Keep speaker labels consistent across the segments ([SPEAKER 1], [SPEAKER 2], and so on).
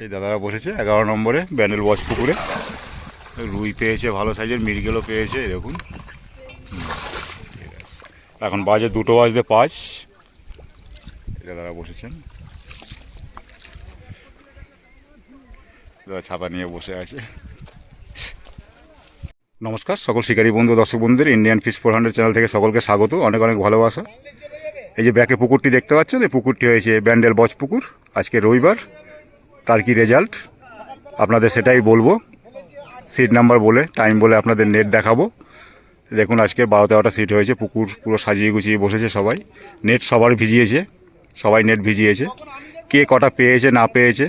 [SPEAKER 1] এই দাদারা বসেছে 11 নম্বরে ব্যান্ডেল বচ পুকুরে। রুই পেয়েছে, ভালো সাইজের মৃগেলও পেয়েছে দেখুন। এখন বাজে 2:05। এই দাদারা বসেছেন, দাদা ছাতা নিয়ে বসে আছে। নমস্কার সকল শিকারী বন্ধু, দর্শক বন্ধুদের ইন্ডিয়ান ফিশ 400 চ্যানেল থেকে সকলকে স্বাগত, অনেক অনেক ভালোবাসা। এই যে ব্যাকে পুকুরটি দেখতে পাচ্ছেন, এই পুকুরটি হয়েছে ব্যান্ডেল বচ পুকুর। আজকে রবিবার, তার কি রেজাল্ট আপনাদের সেটাই বলবো। সিট নাম্বার বলে, টাইম বলে আপনাদের নেট দেখাবো। দেখুন আজকে 12-13টা সিট হয়েছে। পুকুর পুরো সাজিয়ে গুছিয়ে বসেছে সবাই। নেট সবার ভিজিয়েছে, সবাই নেট ভিজিয়েছে। কে কটা পেয়েছে না পেয়েছে,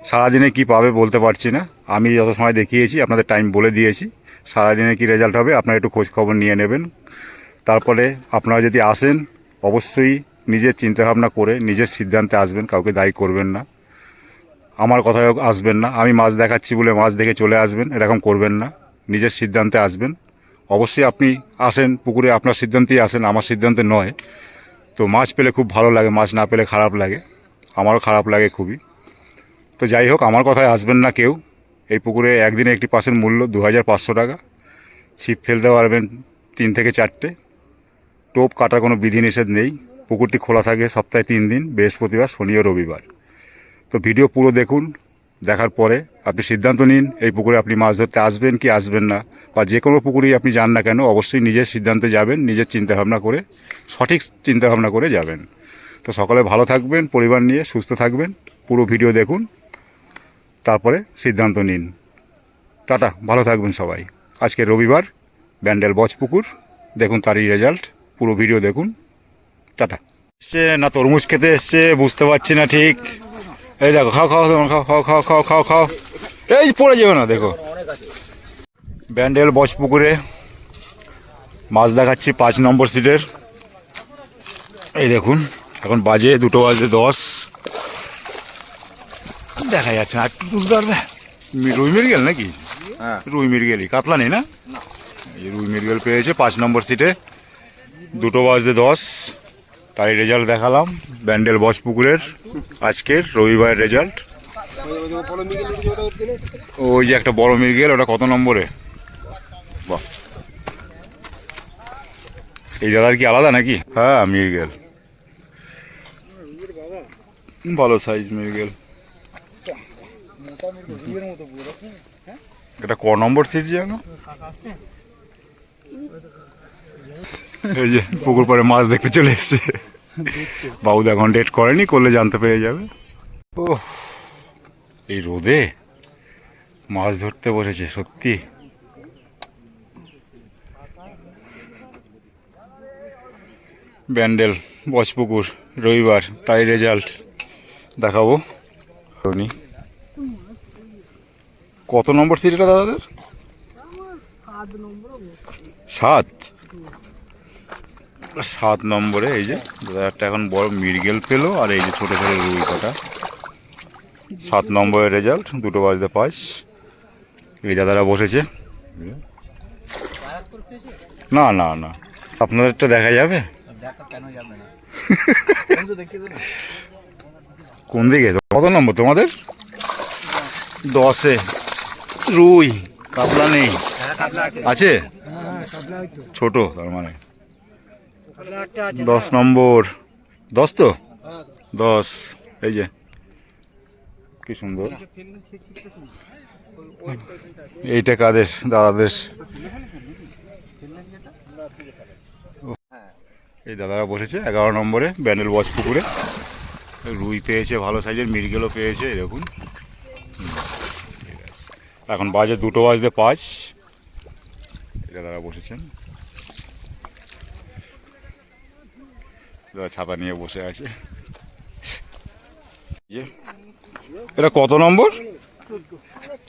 [SPEAKER 1] সারাদিনে কি পাবে বলতে পারছি না। আমি যত সময় দেখিয়েছি আপনাদের টাইম বলে দিয়েছি। সারাদিনে কি রেজাল্ট হবে আপনারা একটু খোঁজ খবর নিয়ে নেবেন। তারপরে আপনারা যদি আসেন অবশ্যই নিজের চিন্তাভাবনা করে নিজের সিদ্ধান্তে আসবেন, কাউকে দায়ী করবেন না। আমার কথায় আসবেন না, আমি মাছ দেখাচ্ছি বলে মাছ দেখে চলে আসবেন, এরকম করবেন না। নিজের সিদ্ধান্তে আসবেন। অবশ্যই আপনি আসেন পুকুরে, আপনার সিদ্ধান্তেই আসেন, আমার সিদ্ধান্তে নয়। তো মাছ পেলে খুব ভালো লাগে, মাছ না পেলে খারাপ লাগে, আমারও খারাপ লাগে খুবই। তো যাই হোক, আমার কথায় আসবেন না কেউ। এই পুকুরে একদিনে একটি পাসের মূল্য 2500 টাকা। ছিপ ফেলতে পারবেন 3 থেকে 4টে। টোপ কাটার কোনো বিধিনিষেধ নেই। পুকুরটি খোলা থাকে সপ্তাহে 3 দিন, বৃহস্পতিবার, শনি ও রবিবার। তো ভিডিও পুরো দেখুন, দেখার পরে আপনি সিদ্ধান্ত নিন এই পুকুরে আপনি মাছ ধরতে আসবেন কি আসবেন না। বা যে কোনো পুকুরেই আপনি যান না কেন, অবশ্যই নিজের সিদ্ধান্তে যাবেন, নিজের চিন্তাভাবনা করে, সঠিক চিন্তাভাবনা করে যাবেন। তো সকলে ভালো থাকবেন, পরিবার নিয়ে সুস্থ থাকবেন। পুরো ভিডিও দেখুন, তারপরে সিদ্ধান্ত নিন। টাটা, ভালো থাকবেন সবাই। আজকে রবিবার, ব্যান্ডেল বচ পুকুর, দেখুন তারই রেজাল্ট। পুরো ভিডিও দেখুন। টাটা। এসছে না তরমুজ খেতে এসছে বুঝতে পারছি না ঠিক। এই দেখো, খাও খাও খাও খাও খাও খাও খাও খাও, এই পড়ে যাবে না। দেখো ব্যান্ডেল বচ পুকুরে মাছ দেখাচ্ছি 5 নম্বর সিটের। এই দেখুন এখন বাজে 2:10। দেখা যাচ্ছে না, একটু তুলতে পারবে? রুই মৃগেল নাকি? হ্যাঁ রুই মৃগেলই, কাতলা নেই না? এই রুই মৃগেল পেয়েছে 5 নম্বর সিটে। 2:10 তাই রেজাল্ট দেখালাম ব্যান্ডেল বচ পুকুরের আজকের রবিবারের রেজাল্ট। ওই যে একটা বড় মৃগেল, ওটা কত নম্বরে? বাহ, এই দাদার কি আলাদা নাকি? হ্যাঁ মৃগেল, ভালো সাইজ মৃগেল। এটা ক নম্বর সিট যেন? এই যে পুকুর পাড়ে মাছ দেখতে চলে এসছে। বাবুদা এখন ডেট করেনি, করলে জানতে পেরে যাবে। ও এই রোদে মাছ ধরতে বসেছে সত্যি। ব্যান্ডেল বচ পুকুর রবিবার, তাই রেজাল্ট দেখাবো। কত নম্বর সিট এটা দাদাদের? 7 নম্বরে। এই যে দাদা একটা এখন বড় মৃগেল পেলো, আর এই যে ছোট ছোট রুই কটা। 7 নম্বরের রেজাল্ট, 2:05। এই দাদারা বসেছে। না না না, আপনাদেরটা দেখা যাবে? কোন দিকে? কত নম্বর তোমাদের? 10-এ রুই, কাতলা নেই? আছে ছোট, তার মানে 10 নম্বর। 10 তো 10। এই যে কি সুন্দর। এইটা কাদের? দাদাদের। এই দাদারা বসেছে 11 নম্বরে ব্যান্ডেল বচ পুকুরে। রুই পেয়েছে, ভালো সাইজের মৃগেলও পেয়েছে দেখুন। এখন বাজে 2:05। এই দাদারা বসেছেন, দাদা ছাতা নিয়ে বসে আছে। এটা কত নম্বর?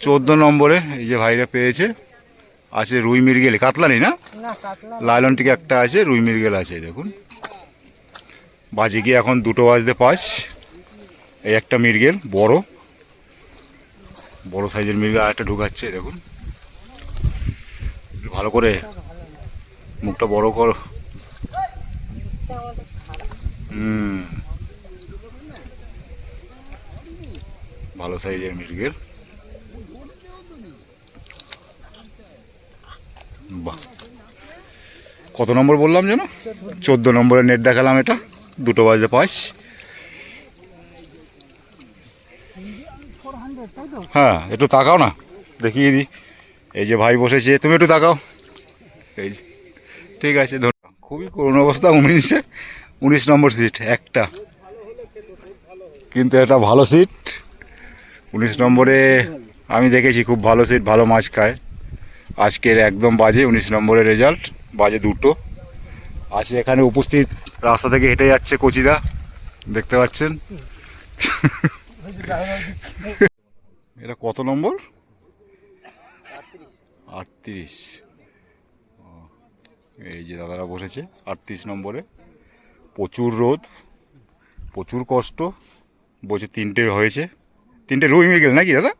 [SPEAKER 1] 14 নম্বরে এই যে ভাইরা পেয়েছে। আছে রুই মৃগেল, কাতলা নেই না? লাইলন টিকে একটা আছে, রুই মৃগেল আছে দেখুন। বাজে গিয়ে এখন 2:05। এই একটা মৃগেল, বড় বড় সাইজের মৃগেল আর একটা ঢুকাচ্ছে দেখুন। ভালো করে মুখটা বড় করো। ভালো সাইজের মৃগেল। বাহ, কত নম্বর বললাম যেন? 14 নম্বরের নেট দেখালাম। এটা 2টো বাজে 5। হ্যাঁ, একটু তাকাও না, দেখিয়ে দিই। এই যে ভাই বসেছে, তুমি একটু তাকাও। এই যে, ঠিক আছে, খুবই করুণ অবস্থা। 19 নম্বর সিট একটা, কিন্তু এটা ভালো সিট। 19 নম্বরে আমি দেখেছি খুব ভালো সিট, ভালো মাছ খায়। আজকের একদম বাজে 19 নম্বরের রেজাল্ট, বাজে 2টো। আছে এখানে উপস্থিত, রাস্তা থেকে হেঁটে যাচ্ছে কচিরা, দেখতে পাচ্ছেন। এটা কত নম্বর? 38। এই যে দাদারা বসেছে 38 নম্বরে। প্রচুর রোদ, প্রচুর কষ্ট। বলছে 3টে হয়েছে, 3টে রুই মৃগেল নাকি দাদা?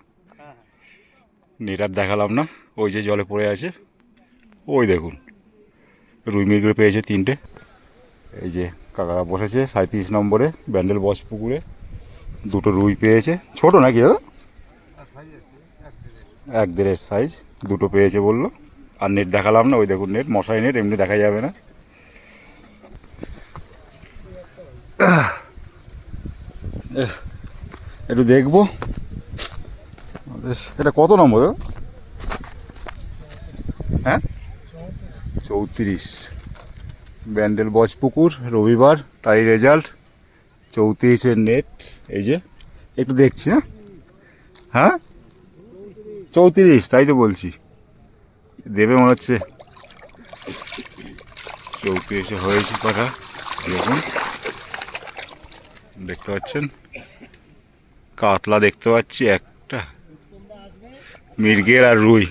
[SPEAKER 1] নেট আর দেখালাম না, ওই যে জলে পড়ে আছে, ওই দেখুন রুই মৃগেল পেয়েছে 3টে। এই যে কাকারা বসেছে 37 নম্বরে ব্যান্ডেল বস পুকুরে, 2টো রুই পেয়েছে। ছোট নাকি দাদা? 1.5 সাইজ, 2টো পেয়েছে বললো। আর নেট দেখালাম না, ওই দেখুন নেট, মশাই নেট, এমনি দেখা যাবে না। একটু দেখবো এটা কত নম্বর? হ্যাঁ, 34 ব্যান্ডেল বজ পুকুর, রবিবার, তারই রেজাল্ট। 34-এর নেট। এই যে একটু দেখছি। হ্যাঁ হ্যাঁ, 34, তাই তো বলছি, দেবে মনে হচ্ছে। 34 হয়েছে কথা। দেখুন, দেখতে পাচ্ছেন কাতলা দেখতে পাচ্ছি একটা, মৃগেল আর রুই।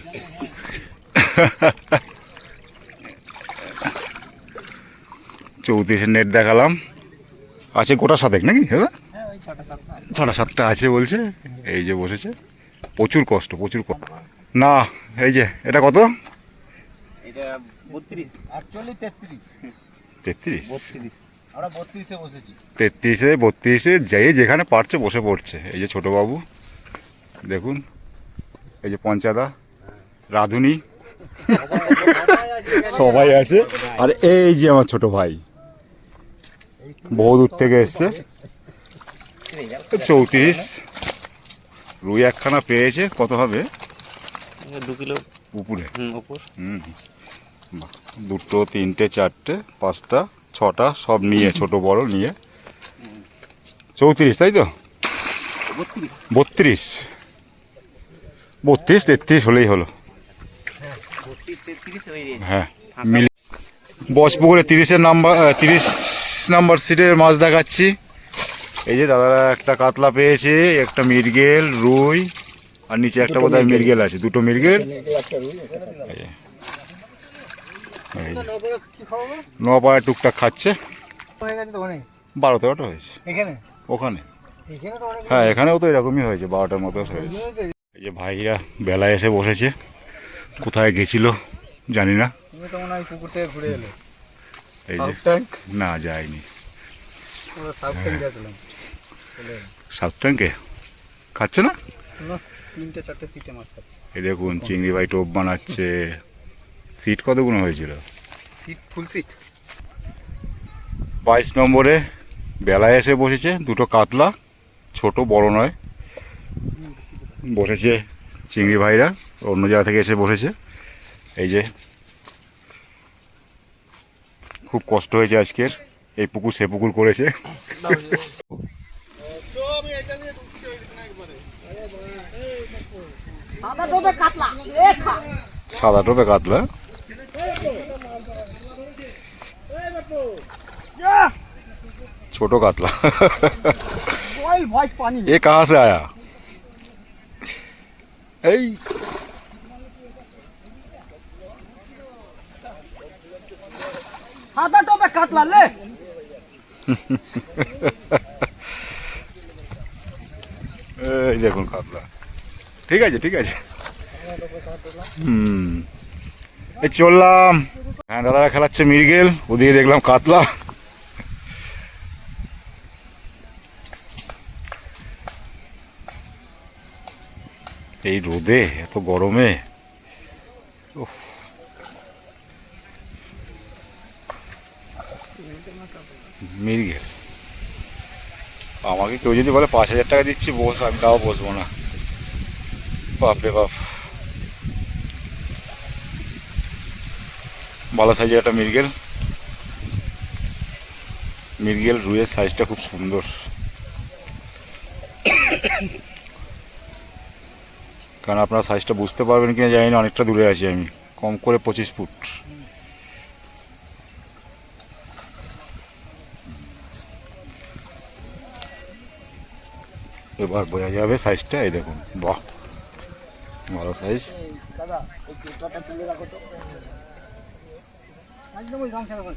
[SPEAKER 1] 34-এর নেট দেখালাম। আছে গোটা 7 নাকি দাদা? 6-7টা আছে বলছে। এই যে বসেছে, প্রচুর কষ্ট, প্রচুর কষ্ট। না, এই যে এটা কত?
[SPEAKER 2] এটা 32, অ্যাকচুয়ালি 33।
[SPEAKER 1] 33?
[SPEAKER 2] 32, আমরা 32-এ বসেছি।
[SPEAKER 1] 33-এ 32-এ যাই যেখানে পারছে বসে পড়ছে। এই যে ছোট বাবু দেখুন, এই যে পঞ্চাদা, রাধুনি, সবাই আছে। আর এই যে আমার ছোট ভাই, বহু দূর থেকে এসছে। 34 রুই একখানা পেয়েছে। কত হবে?
[SPEAKER 2] 2 কিলো
[SPEAKER 1] উপরে।
[SPEAKER 2] উপর।
[SPEAKER 1] বাহ, 2টো 3টে 4টে 5টা 6টা সব নিয়ে, ছোট বড় নিয়ে 34, তাই তো? 32, 33 হলেই হলো। হ্যাঁ, মিলে বসপুকুরে 30 নাম্বার সিটের মাছ দেখাচ্ছি। এই যে দাদারা একটা কাতলা পেয়েছে, একটা মৃগেল, রুই, আর নিচে একটা বোধহয় মৃগেল আছে, 2টো মৃগেল। নপাড়ায় টুকটাক খাচ্ছে। 12-13টা হয়েছে ওখানে। হ্যাঁ, এখানেও তো এরকমই হয়েছে, 12টার মতো হয়েছে। এই যে ভাইরা বেলায় এসে বসেছে, কোথায় গেছিল জানি না। এই যে না, যায়নি সাউথ ট্যাঙ্কে, খাচ্ছে না।
[SPEAKER 2] 3-4টে সিটে মাছ খাচ্ছে।
[SPEAKER 1] এই দেখুন চিংড়ি ভাই টোপ বানাচ্ছে। সিট কতগুলো হয়েছিল?
[SPEAKER 2] সিট ফুল সিট।
[SPEAKER 1] 22 নম্বরে বেলায় এসে বসেছে, 2টো কাতলা, ছোট বড় নয়, বসেছে চিংড়ি ভাইরা, অন্য জায়গা থেকে এসে বসেছে। এই যে খুব কষ্ট হয়েছে আজকের, এই পুকুর সে পুকুর করেছে। সাদা টোপে কাতলা, ছোট কাতলা। ये कहाँ से आया? এই
[SPEAKER 2] সাদা টোপে কাতলা লে।
[SPEAKER 1] এই দেখুন কাতলা, ঠিক আছে ঠিক আছে। এই চললাম। হ্যাঁ, দাদারা খেলাচ্ছে মৃগেল, ওদিকে দেখলাম কাতলা। এই রোদে এত গরমে উফ। মৃগেল আমাকে কেউ যদি বলে 5,000 টাকা দিচ্ছি বস, আমি তাও বসবো না। বাপরে বাপ, ভালো সাইজের একটা মৃগেল। মৃগেল রুইয়ের সাইজটা খুব সুন্দর। কারণ আপনারা সাইজটা বুঝতে পারবেন কিনা জানি না, অনেকটা দূরে আছি আমি, কম করে 25 ফুট। এবার বোঝা যাবে সাইজটা। এই দেখুন, বাহ ভালো সাইজ।
[SPEAKER 2] দাদা এই পেপারটা তুলে রাখো তো। একদম ওই গামছা রাখো।